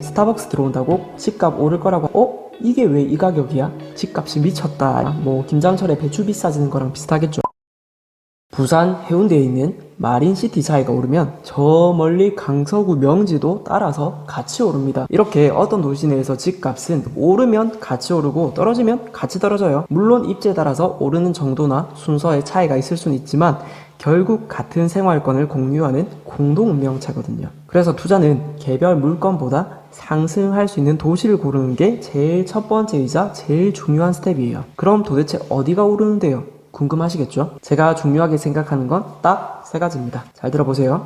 스타벅스 들어온다고 집값 오를 거라고. 이게 왜 이 가격이야? 집값이 미쳤다. 뭐 김장철에 배추 비싸지는 거랑 비슷하겠죠. 부산 해운대에 있는 마린시티 자이가 오르면 저 멀리 강서구 명지도 따라서 같이 오릅니다. 이렇게 어떤 도시 내에서 집값은 오르면 같이 오르고 떨어지면 같이 떨어져요. 물론 입지에 따라서 오르는 정도나 순서의 차이가 있을 수는 있지만 결국 같은 생활권을 공유하는 공동 운명체거든요. 그래서 투자는 개별 물건보다 상승할 수 있는 도시를 고르는 게 제일 첫 번째이자 제일 중요한 스텝이에요. 그럼 도대체 어디가 오르는데요? 궁금하시겠죠? 제가 중요하게 생각하는 건 딱 세 가지입니다. 잘 들어보세요.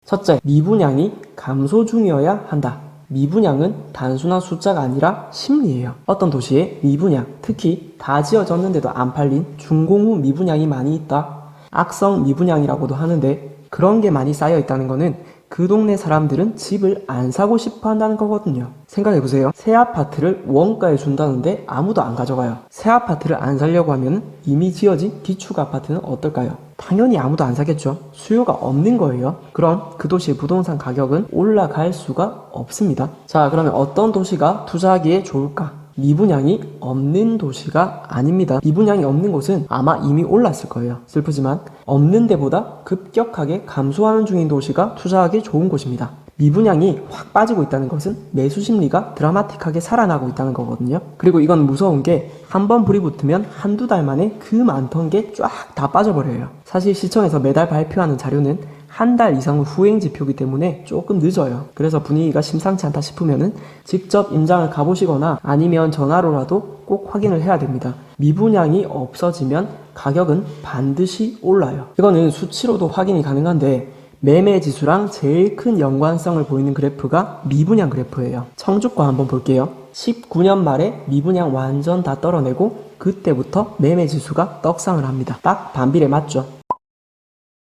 첫째, 미분양이 감소 중이어야 한다. 미분양은 단순한 숫자가 아니라 심리예요. 어떤 도시에 미분양, 특히 다 지어졌는데도 안 팔린 준공후 미분양이 많이 있다. 악성 미분양이라고도 하는데 그런 게 많이 쌓여 있다는 거는 그 동네 사람들은 집을 안 사고 싶어 한다는 거거든요. 생각해보세요. 새 아파트를 원가에 준다는데 아무도 안 가져가요. 새 아파트를 안 사려고 하면 이미 지어진 기축 아파트는 어떨까요? 당연히 아무도 안 사겠죠. 수요가 없는 거예요. 그럼 그 도시의 부동산 가격은 올라갈 수가 없습니다. 자, 그러면 어떤 도시가 투자하기에 좋을까? 미분양이 없는 도시가 아닙니다. 미분양이 없는 곳은 아마 이미 올랐을 거예요. 슬프지만 없는 데보다 급격하게 감소하는 중인 도시가 투자하기 좋은 곳입니다. 미분양이 확 빠지고 있다는 것은 매수 심리가 드라마틱하게 살아나고 있다는 거거든요. 그리고 이건 무서운 게 한 번 불이 붙으면 한두 달 만에 그 많던 게 쫙 다 빠져버려요. 사실 시청에서 매달 발표하는 자료는 한 달 이상 후행 지표이기 때문에 조금 늦어요. 그래서 분위기가 심상치 않다 싶으면은 직접 임장을 가보시거나 아니면 전화로라도 꼭 확인을 해야 됩니다. 미분양이 없어지면 가격은 반드시 올라요. 이거는 수치로도 확인이 가능한데 매매 지수랑 제일 큰 연관성을 보이는 그래프가 미분양 그래프예요. 청주과 한번 볼게요. 19년 말에 미분양 완전 다 떨어내고 그때부터 매매 지수가 떡상을 합니다. 딱 반비례 맞죠?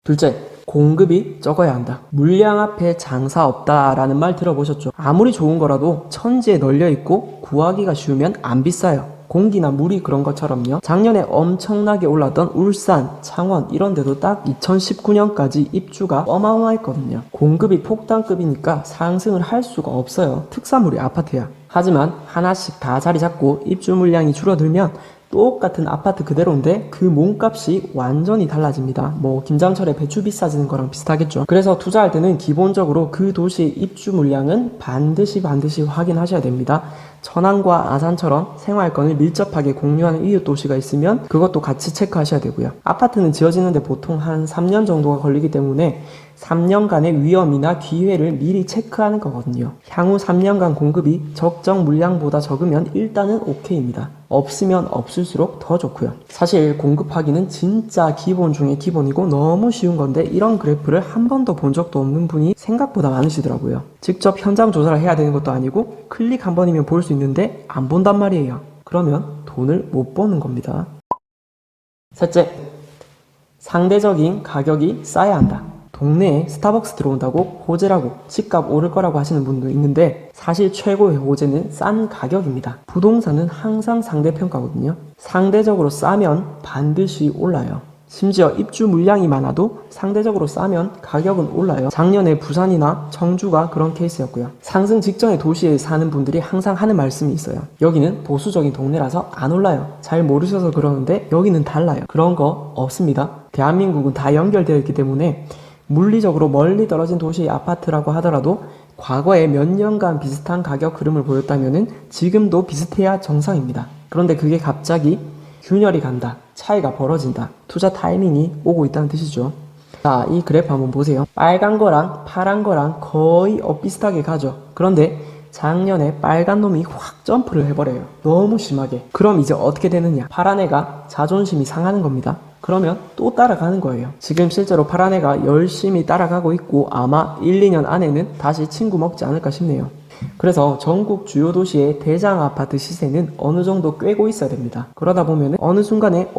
둘째, 공급이 적어야 한다. 물량 앞에 장사 없다라는 말 들어보셨죠? 아무리 좋은 거라도 천지에 널려있고 구하기가 쉬우면 안 비싸요. 공기나 물이 그런 것처럼요. 작년에 엄청나게 올랐던 울산, 창원 이런 데도 딱 2019년까지 입주가 어마어마했거든요. 공급이 폭탄급이니까 상승을 할 수가 없어요. 특산물이 아파트야. 하지만 하나씩 다 자리 잡고 입주 물량이 줄어들면 똑같은 아파트 그대로인데 그 몸값이 완전히 달라집니다. 뭐 김장철에 배추 비싸지는 거랑 비슷하겠죠. 그래서 투자할 때는 기본적으로 그 도시의 입주 물량은 반드시 확인하셔야 됩니다. 천안과 아산처럼 생활권을 밀접하게 공유하는 이웃 도시가 있으면 그것도 같이 체크하셔야 되고요. 아파트는 지어지는데 보통 한 3년 정도가 걸리기 때문에 3년간의 위험이나 기회를 미리 체크하는 거거든요. 향후 3년간 공급이 적정 물량보다 적으면 일단은 오케이입니다. 없으면 없을수록 더 좋고요. 사실 공급하기는 진짜 기본 중에 기본이고 너무 쉬운 건데 이런 그래프를 한 번도 본 적도 없는 분이 생각보다 많으시더라고요. 직접 현장 조사를 해야 되는 것도 아니고 클릭 한 번이면 볼 수 있는데 안 본단 말이에요. 그러면 돈을 못 버는 겁니다. 셋째, 상대적인 가격이 싸야 한다. 동네에 스타벅스 들어온다고 호재라고 집값 오를 거라고 하시는 분도 있는데 사실 최고의 호재는 싼 가격입니다. 부동산은 항상 상대평가거든요. 상대적으로 싸면 반드시 올라요. 심지어 입주 물량이 많아도 상대적으로 싸면 가격은 올라요. 작년에 부산이나 청주가 그런 케이스였고요. 상승 직전의 도시에 사는 분들이 항상 하는 말씀이 있어요. 여기는 보수적인 동네라서 안 올라요. 잘 모르셔서 그러는데 여기는 달라요. 그런 거 없습니다. 대한민국은 다 연결되어 있기 때문에 물리적으로 멀리 떨어진 도시의 아파트라고 하더라도 과거에 몇 년간 비슷한 가격 흐름을 보였다면 지금도 비슷해야 정상입니다. 그런데 그게 갑자기 균열이 간다, 차이가 벌어진다, 투자 타이밍이 오고 있다는 뜻이죠. 자, 이 그래프 한번 보세요. 빨간 거랑 파란 거랑 거의 비슷하게 가죠. 그런데 작년에 빨간 놈이 확 점프를 해버려요. 너무 심하게. 그럼 이제 어떻게 되느냐? 파란 애가 자존심이 상하는 겁니다. 그러면 또 따라가는 거예요. 지금 실제로 파란 애가 열심히 따라가고 있고 아마 1, 2년 안에는 다시 친구 먹지 않을까 싶네요. 그래서 전국 주요 도시의 대장 아파트 시세는 어느 정도 꿰고 있어야 됩니다. 그러다 보면 어느 순간에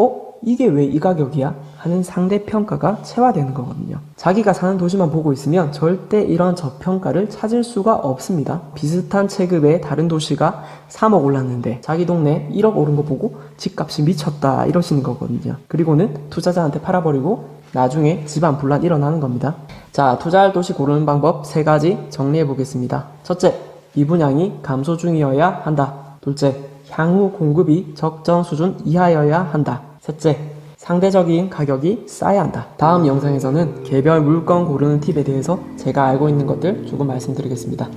이게 왜 이 가격이야? 하는 상대평가가 체화되는 거거든요. 자기가 사는 도시만 보고 있으면 절대 이런 저평가를 찾을 수가 없습니다. 비슷한 체급의 다른 도시가 3억 올랐는데 자기 동네 1억 오른 거 보고 집값이 미쳤다 이러시는 거거든요. 그리고는 투자자한테 팔아버리고 나중에 집안 분란 일어나는 겁니다. 자, 투자할 도시 고르는 방법 3가지 정리해 보겠습니다. 첫째, 미분양이 감소 중이어야 한다. 둘째, 향후 공급이 적정 수준 이하여야 한다. 셋째, 상대적인 가격이 싸야 한다. 다음 영상에서는 개별 물건 고르는 팁에 대해서 제가 알고 있는 것들 조금 말씀드리겠습니다.